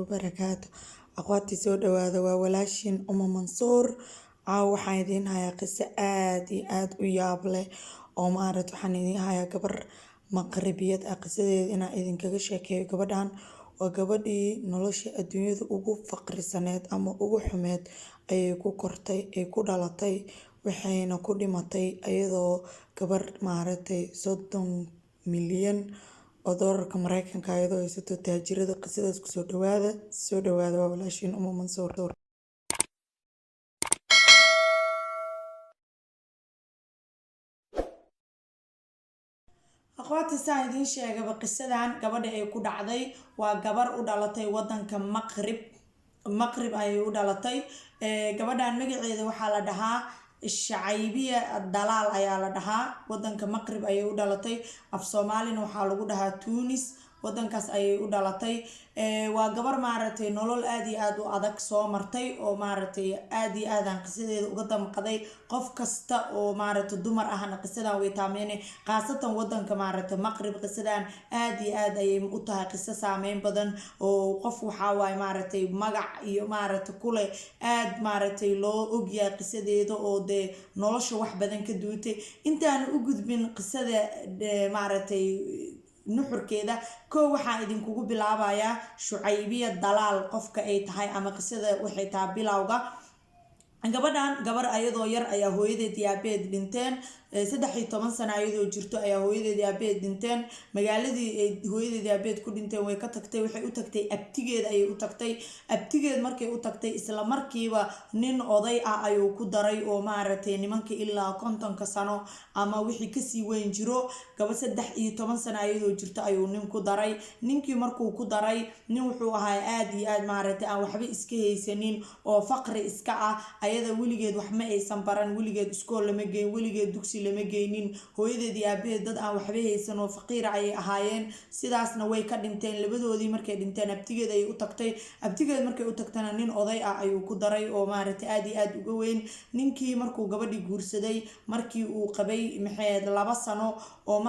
wabarakaatu. Aqwaati soo dhawaada waa walaashin Uma Mansuur. Waxaan idiin hayaa qiso aad iyo aad u yaab leh oo waxaan idiin hayaa gabar maqribiyad ah. Qisadeeda inaan idinkaga sheekeeyo. Gabadhan waa gabadhii nolosha adduunyada ugu faqrisaneed ama ugu xumeed ayay ku kortay, ay ku dhalatay, waxayna ku dhimatay iyadoo gabar 30 milyan oo doolarka Mareykanka iyadoo haysato taajirada. Qisadaas ku soo dhawaada waa walaashin Uma Mansuur. Aqwaati saan idiin sheegaba qisadan gabadha ay ku dhacday waa gabar u dhalatay wadanka Maqrib ayay u dhalatay. Gabadhan magaceeda waxaa la dhahaa Shacaybiya Dalaal ayaa la dhahaa. Wadanka Maqrib ayay u dhalatay. Af Soomaalina waxaa lagu dhahaa Tunis. Wadankaas ayay u dhalatay. Waa gabar nolol aad iyo aad u adag soo martay oo aad iyo aad aan qisadeeda uga damqaday. Qof kasta oo dumar ahna qisadan way taameynay, qaasatan wadanka Maqrib. Qisadan aad iyo aad ayay u tahay qiso saameyn badan oo qof waxa waay magac iyo kule aad loo ogyahay qisadeeda oo de nolosha wax badan ka duutay. Intaan u gudbin qisada nuxurkeeda waxaan idinkugu bilaabayaa Shucaybiya Dalaal qofka ay tahay ama qisada waxay tahay bilowga. Gabadhan gabar ayadoo yar ayaa hooyadeed iyo aabaheed dhinteen. 13 sano ayadoo jirto ayaa hooyadeed iyo aabaheed dhinteen. Magaaladii ay hooyadeed iyo aabaheed ku dhinteen way ka tagtay. Waxay u tagtay abtigeed ayay u tagtay. Abtigeed markay u tagtay isla markiiba nin oday ah ayuu ku daray oo nimanka ilaa 50 sano ama wixii kasii weyn jiro. Gabar 13 sano ayadoo jirto ayuu nin ku daray. Ninkii markuu ku daray nin wuxuu ahaa aad iyo aad aan waxba iska haysanin oo faqri iska ah. Ayada weligeed wax ma aysan baran, weligeed iskool lama geyn, weligeed dugsi lama geynin. Hooyadeed iyo aabaheed dad aan waxba haysan oo faqiir ayay ahaayeen. Sidaasna way ka dhinteen. Labadoodii markay dhinteen abtigeed ayay u tagtay. Abtigeed markay u tagtana nin oday ah ayuu ku daray oo aad iyo aad uga weyn. Ninkii markuu gabadhii guursaday markii uu qabay 2 sano oo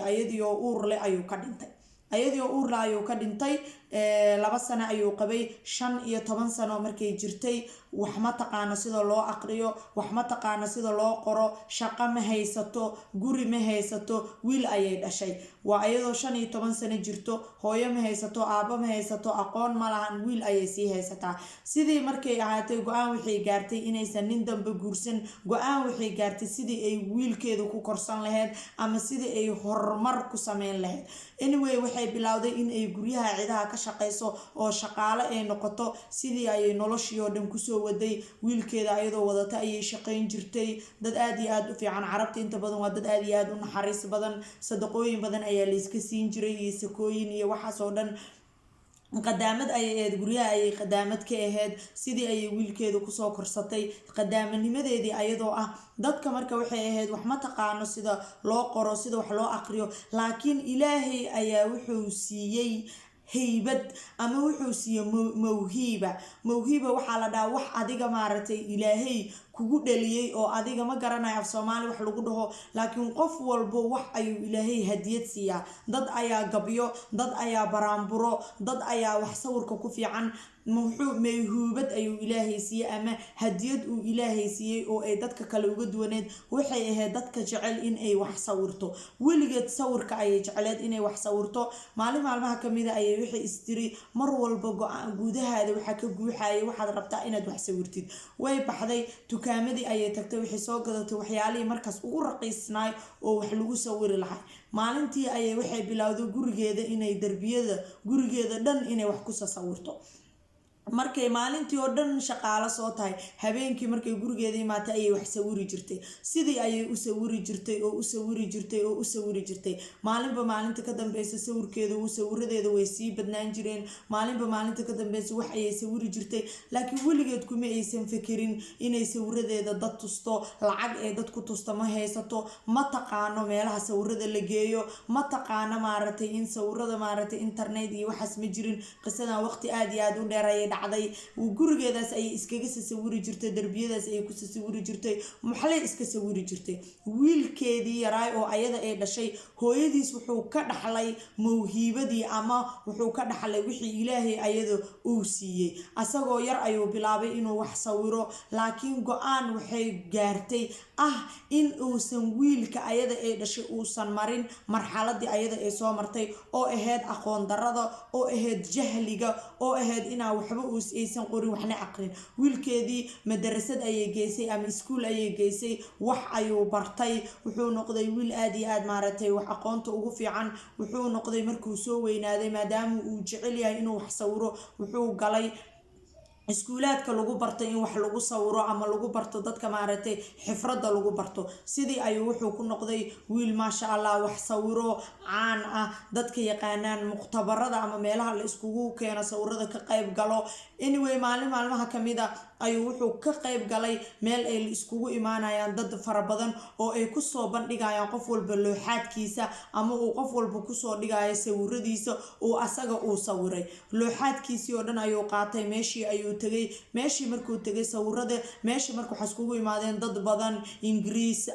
ayadii oo uur leh ayuu ka dhintay. Ayadii oo uur leh ayuu ka dhintay. 2 sano ayuu qabay. 15 sano markay jirtay wax ma taqaano sida loo aqriyo, wax ma taqaano sida loo qoro, shaqo ma haysato, guri ma haysato, wiil ayay dhashay. Waa ayadoo 15 sano jirto, hooyo ma haysato, aabo ma haysato, aqoon ma lahan, wiil ayay sii haysataa. Sidii markay ahaatay go'aan waxay gaartay inaysan nin dambe guursan. Go'aan waxay gaartay sidii ay wiilkeeda ku korsan lahayd ama sidii ay horumar ku sameyn lahayd. Anyway waxay bilowday in ay guryaha ciidaha ka shaqeyso oo shaqaale ay noqoto. Sidii ayay noloshii oo dhan ku soo waday. Wiilkeeda ayadoo wadata ayay shaqeyn jirtay. Dad aad iyo aad u fiican. Carabta inta badan waa dad aad iyo aad u naxariis badan. Sadaqooyin badan ayaa la iska siin jiray iyo sakooyin iyo waxaas oo dhan. Qadaamad ayay ahayd, guryaha ayay qadaamad ka ahayd. Sidii ayay wiilkeeda kusoo korsatay qadaamanimadeedii ayadoo ah. Dadka marka waxay ahayd wax ma taqaano sida loo qoro, sida wax loo aqriyo, laakiin Ilaahay ayaa wuxuu siiyay haybad ama wuxuu siiyay mawhiba. Waxaa la dhahaa wax adiga Ilaahay kugu dhaliyay oo adiga ma garanayo af Soomaali wax lagu dhaho, laakiin qof walbo wax ayuu Ilaahay hadiyad siiyaa. Dad ayaa gabyo, dad ayaa baraamburo, dad ayaa wax sawirka ku fiican. Mawhibad ayuu Ilaahay siiyay ama hadiyad uu Ilaahay siiyay oo ay dadka kale uga duwaneed. Waxay ahayd dadka jecel in ay wax sawirto. Weligeed sawirka ayay jecleed inay wax sawirto. Maalmaha kamida ayay waxay istiri mar walba gudahaada waxa ka guuxayay waxaad rabtaa inaad wax sawirtid. Way baxday dukaamadii ayay tagtay. Waxay soo gadatay waxyaalihii markaas ugu raqiisnaay oo wax lagu sawiri lahaa. Maalintii ayay waxay bilowday gurigeeda inay darbiyada gurigeeda dhan inay wax ku sawirto. markay maalintii oo dhan shaqaale soo tahay habeenkii markay gurigeeda imaatay ayay wax sawiri jirtay sidii ayay u sawiri jirtay maalinba maalinta ka dambeysay sawirkeeda uu sawiradeeda way sii badnaan jireen maalinba maalinta ka dambeysay wax ayay sawiri jirtay laakiin weligeed kuma aysan fikirin inay sawiradeeda dad tusto lacag ay dad ku tusto ma haysato ma taqaano meelaha sawirada la geeyo ma taqaano in sawirada internet iyo waxaas ma jirin qisadan waqti aad iyo aad u dheer ayay dhacday gurigeedaas ayay iskaga sawiri jirtay darbiyadaas ayay ku sawiri jirtay maxlay iska sawiri jirtay wiilkeedii yaraay oo ayada ay dhashay hooyadiis wuxuu ka dhaxlay mawhiibadii ama wuxuu ka dhaxlay wixii ilaahay ayada uu siiyey asagoo yar ayuu bilaabay inuu wax sawiro laakiin go-aan waxay gaartay in uusan wiilka ayada ay dhashay uusan marin marxaladii ayada ay soo martay oo ahayd aqoon darada oo ahayd jahliga oo ahayd inaa waxba aysan qorin waxna aqrin wiilkeedii madarasad ayay geysay ama iskuul ayay geysay wax ayuu bartay wuxuu noqday wiil aad iyo aad maaragtay wax aqoonta ugu fiican wuxuu noqday markuu soo weynaaday maadaama uu jecel yahay inuu wax sawiro wuxuu galay iskuulaadka lagu barto in wax lagu sawiro ama lagu barto dadka maaragtay xifrada lagu barto sidii ayuu wuxuu ku noqday wiil maasha Allah wax sawiro caan dadka yaqaanaan muqtabarada ama meelaha la iskugu keeno sawirada ka qayb galo anyway maalmaha kamida ayuu wuxuu ka qayb galay meel ay iskugu imaanayaan dad fara badan oo ay ku soo bandhigayaan qof walba looxaadkiisa ama uu qof walba ku soo dhigayo sawiradiisa oo asaga uu sawiray looxaadkiisii oo dhan ayuu qaatay meeshii ayuu tagay meeshii markuu tagay sawirada meeshii markuu waxa iskugu imaadeen dad badan Ingiriis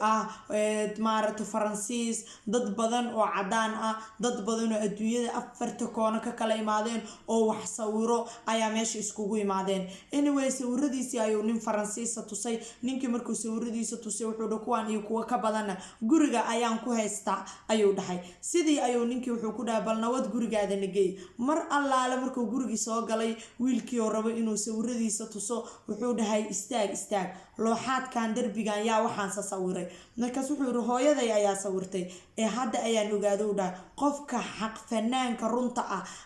maaragtay Faransiis dad badan oo cadaan dad badan oo adduunyada afarta koona ka kala imaadeen oo wax sawiro ayaa meeshii iskugu imaadeen anyway sawiradiisii ayuu nin Faransiis tusay ninkii markuu sawiradiisa tusay wuxuu dhahay kuwan iyo kuwa ka badan guriga ayaan ku haystaa ayuu dhahay sidii ayuu ninkii wuxuu ku dhahay bal nabad gurigaada nagey mar allaale markuu gurigii soo galay wiilkii oo rabo inuu sawiradiisa tuso wuxuu dhahay istaag looxaadkan darbigan yaa waxaan sawiray markaas wuxuu yiri hooyaday ayaa sawirtay hadda ayaan ogaado dhahay qofka xaq fanaanka runta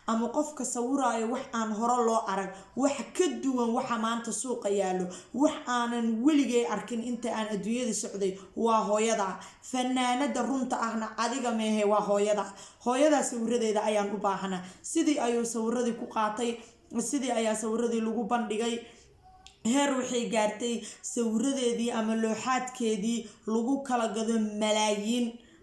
ama qofka sawiraayo wax aan hore loo arag wax ka duwan waxa maanta suuqa yaalo wax aanan weligay arkin inta aan adduunyada socday waa hooyada fanaanada runta ahna adiga meehe waa hooyada sawiradeeda ayaan u baahanaa sidii ayuu sawiradii ku qaatay sidii ayaa sawiradii lagu bandhigay heer waxay gaartay sawiradeedii ama looxaadkeedii lagu kala gado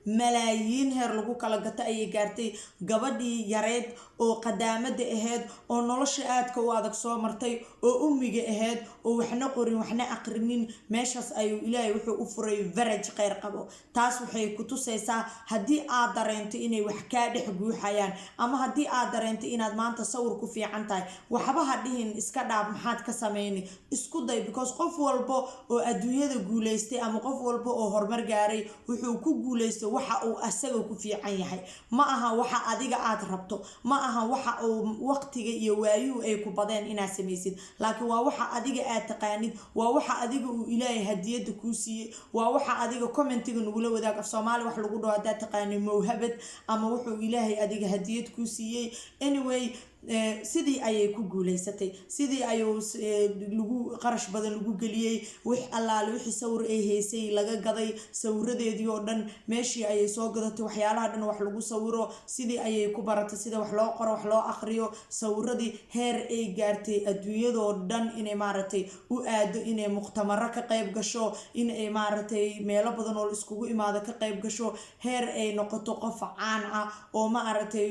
malaayiin heer lagu kala gato ayay gaartay gabadhii yareed oo qadaamada ahayd oo nolosha aadka u adag soo martay oo ummiga ahayd oo waxna qorin waxna aqrinin meeshaas ayuu ilaahay wuxuu u furay faraj khayr qabo taas waxay ku tusaysaa haddii aad dareento inay wax ka dhex guuxayaan ama haddii aad dareento inaad maanta sawir ku fiican tahay waxba ha dhihin iska dhaaf maxaad ka sameeyni isku day because qof walba oo adduunyada guuleystay ama qof walba oo horumar gaaray wuxuu ku guuleystay waxa uu asaga ku fiican yahay ma aha waxa adiga aad rabto ma aha waxa uu waqtiga iyo waayuu ay ku badeen inaad samaysid laakiin waa waxa adiga aad taqaanid waa waxa adiga uu ilaahay hadiyada ku siiyay waa waxa adiga commentiga nugula wadaag af Soomaali wax lagu dhaw hada taqaanid mawhabad ama wuxuu ilaahay adiga hadiyad ku siiyay anyway sidii ayay ku guuleysatay sidii ayuu lagu qarash badan lagu galiyay wax allaale wixii sawir ay heysay laga gaday sawiradeedii oo dhan meeshii ayay soo gadatay waxyaalaha dhan wax lagu sawiro sidii ayay ku baratay sida wax loo qoro wax loo akhriyo sawiradii heer ay gaartay adduunyadoo dhan inay maaragtay u aado inay muqtamaro ka qayb gasho inay maaragtay meelo badan oo iskugu imaado ka qayb gasho heer ay noqoto qof caan oo maaragtay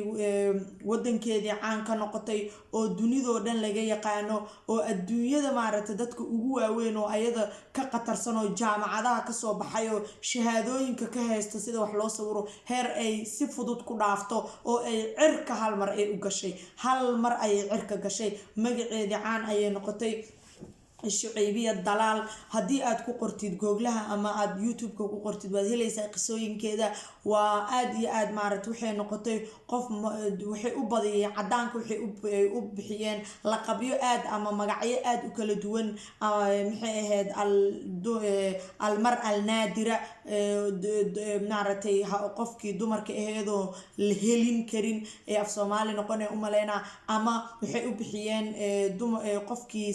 wadankeedii caan ka noqotay oo dunidoo dhan laga yaqaano oo adduunyada maaragtay dadka ugu waaweyn oo ayada ka qatarsan oo jaamacadaha ka soo baxay oo shahaadooyinka ka haysto sida wax loo sawiro heer ay si fudud ku dhaafto oo ay cirka hal mar ay u gashay cirka gashay magaceedii caan ayay noqotay shucaybiya dalaal haddii aad ku qortid googlaha ama aad youtube-ka ku qortid waad helaysaa qisooyinkeeda waa aad iyo aad maaragtay waxay noqotay qof waxay u badiyeen cadaanka waxay u bixiyeen laqabyo aad ama magacyo aad u kala duwan maxay ahayd almar alnaadira maaragtay qofkii dumarka aheedoo la helin karin ee af Soomaali noqonay u maleynaa ama waxay u bixiyeen qofkii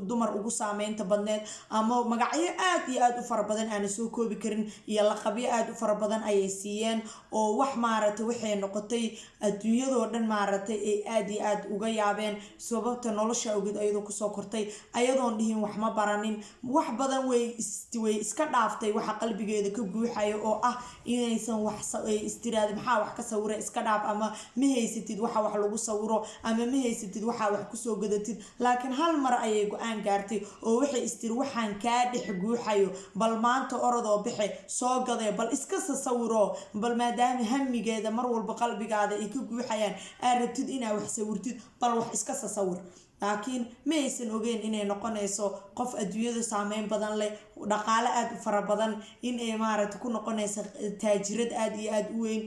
dumar ugu saameynta badneed ama magacyo aad iyo aad u fara badan aan soo koobi karin iyo laqabyo aad u fara badan ayay siiyeen oo wax maaragtay waxay noqotay adduunyadoo dhan maaragtay ay aad iyo aad uga yaabeen sababta nolosha awgeed ayadoo kusoo kortay ayadoon dhihin wax ma baranin wax badan way iska dhaaftay waxa qalbigeeda ka guuxayo oo ah inaysan wax istiraad maxaa wax ka sawira iska dhaaf ama ma haysatid waxa wax lagu sawiro ama ma haysatid waxa wax kusoo gadatid laakiin hal mar ayay go-aan gaartay oo waxay istiri waxaan kaa dhex guuxayo bal maanta orodoo bixe soo gaday bal iska sawiro bal maadaama hamigeeda mar walba qalbigaada ay ka guuxayaan aad rabtid inaad wax sawirtid bal wax iska sawir laakiin ma aysan ogeyn inay noqonayso qof adduunyada saameyn badan leh dhaqaale aad u fara badan in ay maaragtay ku noqonayso taajirad aad iyo aad u weyn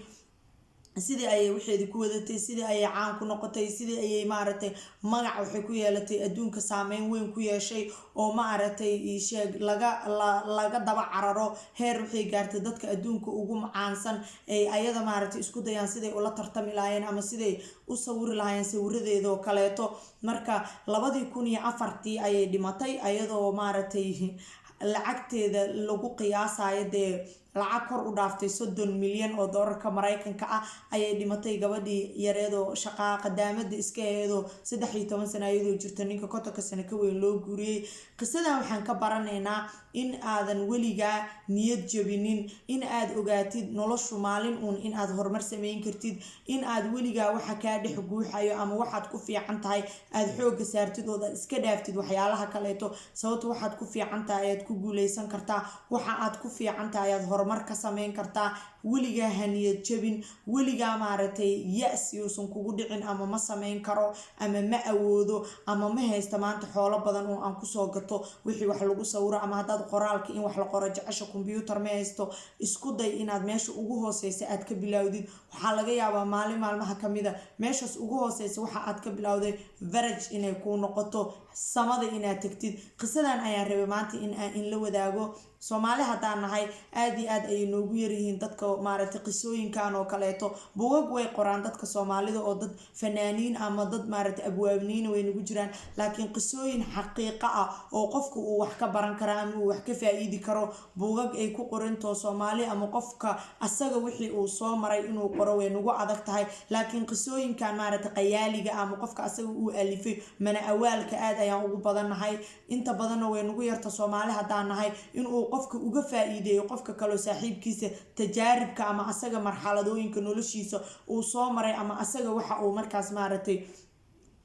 sidii ayay waxeedi ku wadatay sidii ayay caan ku noqotay sidii ayay maaragtay magac waxay ku yeelatay adduunka saameyn weyn ku yeeshay oo maaragtay sheeg laga daba cararo heer waxay gaartay dadka adduunka ugu macaansan ay ayada maaragtay isku dayaan siday ula tartami lahaayeen ama siday u sawiri lahaayeen sawiradeeda oo kaleeto marka 2004 ayay dhimatay ayadoo maaragtay lacagteeda lagu qiyaasayo dee lacag kor u dhaaftay 30 milyan oo doolarka Mareykanka ah ayay dhimatay gabadhii yareedo shaqaa qadaamada iska heedo 13 sano ayadoo jirta ninka kotonka sano ka weyn loo guuriyay qisadan waxaan ka baranaynaa in aadan weligaa niyad jabinin in aad ogaatid noloshu maalin in aad horumar sameyn kartid in aad weligaa waxa kaa dhex guuxayo ama waxaad ku fiican tahay aad xoog saartid oo iska dhaaftid waxyaalaha kaleeto sababtoo waxaad ku fiican tahay aad ku guuleysan kartaa waxa aad ku fiican tahay aad horumar ka sameyn kartaa weligaa haniyad jabin weligaa maaragtay yes yuusan kugu dhicin ama ma sameyn karo ama ma awoodo ama ma haysta maanta xoolo badan oo aan kusoo gato wixii wax lagu sawiro ama haddaad qoraalka in wax la qoro jecesha computer ma haysto isku day inaad meesha ugu hooseysa aad ka bilowdid waxaa laga yaabaa maalin maalmaha kamida meeshaas ugu hooseysa waxa aad ka bilowday verage inay kuu noqoto samada inaad tagtid qisadan ayaan rabay maanta in la wadaago Soomaali haddaan nahay aad iyo aad ay noogu yaryihiin dadka maaragtay qisooyinkan oo kaleeto buugag way qoraan dadka Soomaalida oo dad fanaaniin ama dad maaragtay abwaabniin way nagu jiraan laakiin qisooyin xaqiiqo ah oo qofku uu wax ka baran karo ama uu wax ka faa'iidi karo buugag ay ku qoranto Soomaali ama qofka asaga wixii uu soo maray inuu qoro way nagu adag tahay laakiin qisooyinkan maaragtay qayaaliga ama qofka asaga uu alifay mana awaalka aad ayaan ugu badanahay inta badan way nagu yarta Soomaali haddaan nahay inuu qofka uga faa'iideeyo qofka kale saaxiibkiisa tajaaribka ama asaga marxaladooyinka noloshiisa uu soo maray ama asaga waxa uu markaas maaragtay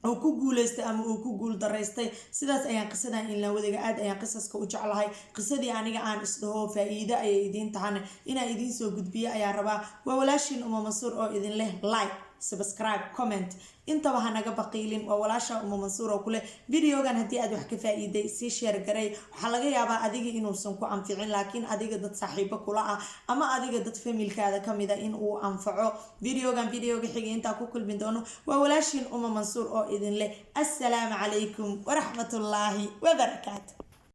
oo ku guuleystay ama uu ku guul dareystay sidaas ayaan qisadan in la wadaaga aad ayaan qisaska u jeclahay qisadii aniga aan isdhaho faa'iido ay idin tahan inaan idin soo gudbiyo ayaan rabaa waa walaashin Uma Mansuur oo idin leh like subscribe comment intaba hanaga baqiilin waa walaasha Uma Mansuur oo kule videogan hadii aad wax ka faa'iiday si share garay waxa laga yaabaa adiga inuusan ku anficin laakiin adiga dad saaxiibo kula ah ama adiga dad familkaada kamida in uu anfaco videoga xiga inta ku kulmin doono waa walaashin Uma Mansuur oo idin leh assalaamu calaykum wa rahmatullaahi wa barakaatuh